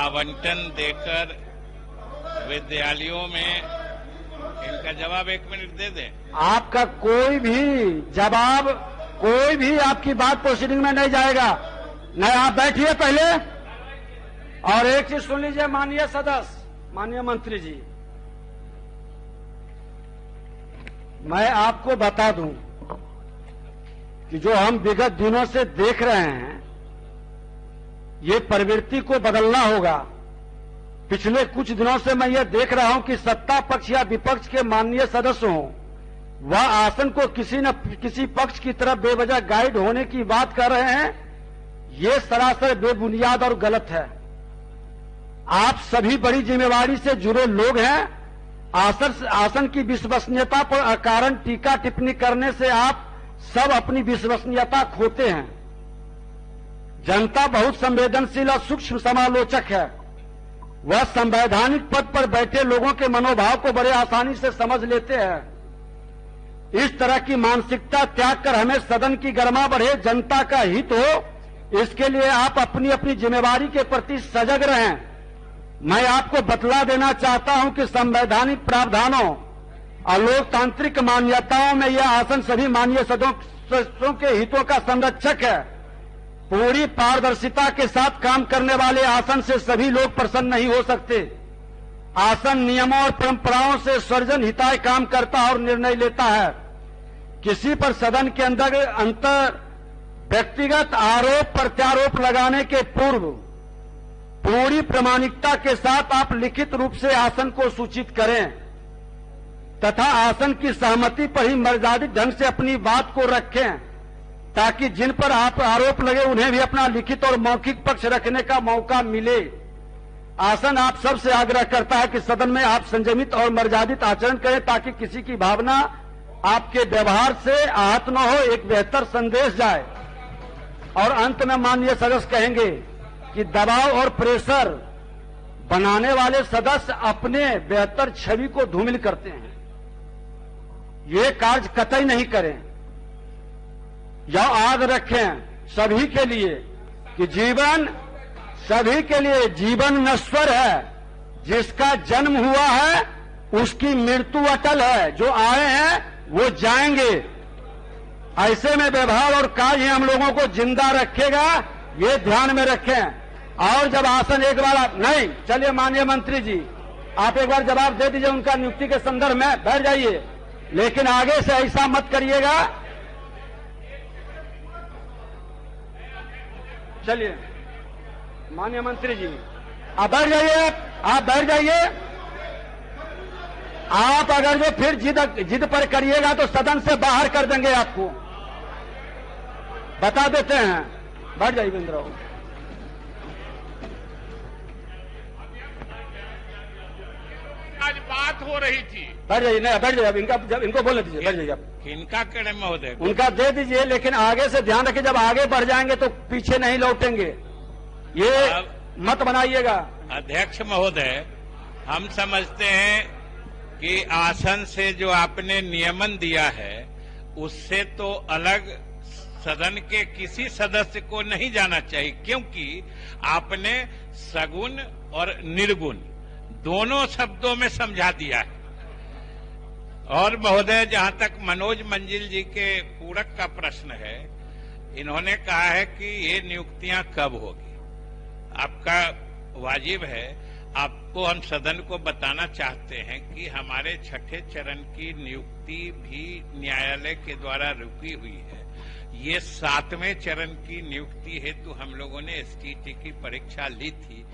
आवंटन देकर विद्यालयों में इनका जवाब 1 मिनट दे दें। आपका कोई भी जवाब, कोई भी आपकी बात प्रोसीडिंग में नहीं जाएगा। नहीं, आप बैठिए पहले और एक चीज सुन लीजिए माननीय सदस्य, माननीय मंत्री जी, मैं आपको बता दूं कि जो हम विगत दिनों से देख रहे हैं, ये प्रवृत्ति को बदलना होगा। पिछले कुछ दिनों से मैं ये देख रहा हूं कि सत्ता पक्ष या विपक्ष के माननीय सदस्य हों, वह आसन को किसी न किसी पक्ष की तरफ बेवजह गाइड होने की बात कर रहे हैं। ये सरासर बेबुनियाद और गलत है। आप सभी बड़ी जिम्मेवारी से जुड़े लोग हैं। आसन की विश्वसनीयता पर अकारण टीका टिप्पणी करने से आप सब अपनी विश्वसनीयता खोते हैं। जनता बहुत संवेदनशील और सूक्ष्म समालोचक है। वह संवैधानिक पद पर बैठे लोगों के मनोभाव को बड़े आसानी से समझ लेते हैं। इस तरह की मानसिकता त्याग कर हमें सदन की गरिमा बढ़े, जनता का हित हो, इसके लिए आप अपनी अपनी जिम्मेवारी के प्रति सजग रहें। मैं आपको बतला देना चाहता हूं कि संवैधानिक प्रावधानों और लोकतांत्रिक मान्यताओं में यह आसन सभी माननीय सदस्यों के हितों का संरक्षक है। पूरी पारदर्शिता के साथ काम करने वाले आसन से सभी लोग प्रसन्न नहीं हो सकते। आसन नियमों और परंपराओं से सर्जन हिताय काम करता और निर्णय लेता है। किसी पर सदन के अंतर व्यक्तिगत आरोप प्रत्यारोप लगाने के पूर्व पूरी प्रामाणिकता के साथ आप लिखित रूप से आसन को सूचित करें तथा आसन की सहमति पर ही मर्यादित ढंग से अपनी बात को रखें, ताकि जिन पर आप आरोप लगे उन्हें भी अपना लिखित और मौखिक पक्ष रखने का मौका मिले। आसन आप सबसे आग्रह करता है कि सदन में आप संयमित और मर्यादित आचरण करें, ताकि किसी की भावना आपके व्यवहार से आहत न हो, एक बेहतर संदेश जाए। और अंत में माननीय सदस्य कहेंगे कि दबाव और प्रेशर बनाने वाले सदस्य अपने बेहतर छवि को धूमिल करते हैं। ये कार्य कतई नहीं करें। यह याद रखें सभी के लिए कि सभी के लिए जीवन नश्वर है। जिसका जन्म हुआ है उसकी मृत्यु अटल है। जो आए हैं वो जाएंगे। ऐसे में व्यवहार और कार्य हम लोगों को जिंदा रखेगा, ये ध्यान में रखें। और जब आसन एक बार नहीं, चलिए माननीय मंत्री जी, आप एक बार जवाब दे दीजिए उनका नियुक्ति के संदर्भ में, बैठ जाइए, लेकिन आगे से ऐसा मत करिएगा। चलिए माननीय मंत्री जी, आप बैठ जाइए, आप बैठ जाइए। आप अगर जो फिर जिद पर करिएगा तो सदन से बाहर कर देंगे, आपको बता देते हैं। बैठ जाइए बिंद्रा। आज बात हो रही थी। बैठ जाइए, नहीं बैठ जाइए, जब इनको बोलने दीजिए, बैठ जाइए आप। इनका कड़े महोदय, उनका दे दीजिए, लेकिन आगे से ध्यान रखिए, जब आगे बढ़ जाएंगे तो पीछे नहीं लौटेंगे, ये मत बनाइएगा। अध्यक्ष महोदय, हम समझते हैं कि आसन से जो आपने नियमन दिया है उससे तो अलग सदन के किसी सदस्य को नहीं जाना चाहिए, क्योंकि आपने सगुण और निर्गुण दोनों शब्दों में समझा दिया है। और महोदय, जहां तक मनोज मंजिल जी के पूरक का प्रश्न है, इन्होंने कहा है कि ये नियुक्तियां कब होगी। आपका वाजिब है, आपको हम सदन को बताना चाहते हैं कि हमारे छठे चरण की नियुक्ति भी न्यायालय के द्वारा रुकी हुई है। ये 7वें चरण की नियुक्ति हेतु हम लोगों ने एसटीटी की परीक्षा ली थी,